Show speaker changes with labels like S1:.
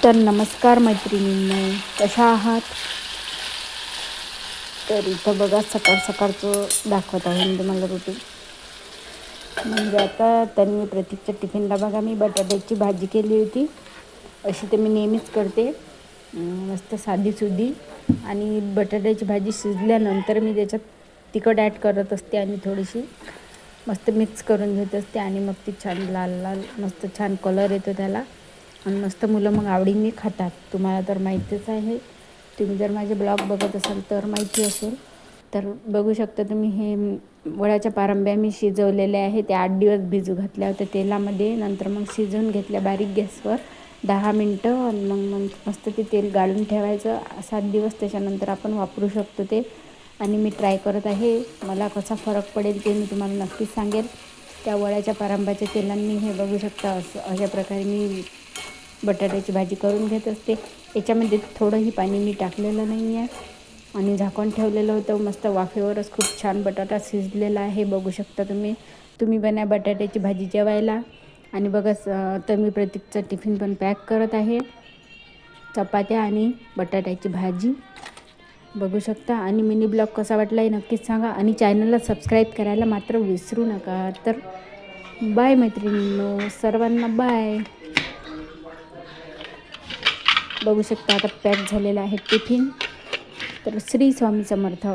S1: तर नमस्कार मैत्रिणींनो, कशा आहात? तर इथं बघा सकाळ सकाळचं दाखवत आहे मी तुम्हाला रुटीन. म्हणजे आता त्यांनी प्रतीकच्या टिफिनला बघा मी बटाट्याची भाजी केली होती. अशी ते मी नेहमीच करते, मस्त साधीसुधी. आणि बटाट्याची भाजी शिजल्यानंतर मी त्याच्यात तिखट ॲड करत असते आणि थोडीशी मस्त मिक्स करून घेत असते आणि मग ती छान लाल लाल मस्त छान कलर येतो त्याला आणि मस्त मुलं मग आवडीने खातात. तुम्हाला तर माहितीच आहे, तुम्ही जर माझे ब्लॉग बघत असाल तर माहिती असेल. तर बघू शकता तुम्ही, हे वड्याच्या पारंब्या मी शिजवलेल्या आहे. ते 8 दिवस भिजू घातल्या होत्या तेलामध्ये. नंतर मग शिजवून घेतल्या बारीक गॅसवर 10 मिनटं आणि मग मस्त ते तेल गाळून ठेवायचं 7 दिवस. त्याच्यानंतर आपण वापरू शकतो ते. आणि मी ट्राय करत आहे, मला कसा फरक पडेल ते मी तुम्हाला नक्कीच सांगेल. त्या वड्याच्या पारंब्याच्या तेलांनी हे बघू शकता, अशा प्रकारे मी बटाट्याची भाजी करून घेत असते. याच्यामध्ये थोडंही पाणी मी टाकलेलं नाही आहे आणि झाकण ठेवलेलं होतं. मस्त वाफेवरच खूप छान बटाटा शिजलेला आहे. बघू शकता तुम्ही बनवा बटाट्याची भाजी जेवायला. आणि बघा तर मी प्रतीकचं टिफिन पण पॅक करत आहे, चपात्या आणि बटाट्याची भाजी. बघू शकता. आणि मिनी ब्लॉग कसा वाटला हे नक्कीच सांगा आणि चॅनलला सबस्क्राईब करायला मात्र विसरू नका. तर बाय मैत्रिणींनो, सर्वांना बाय. बघू शकता आता पॅक झालेला आहे टिफिन. तर श्री स्वामी समर्थ.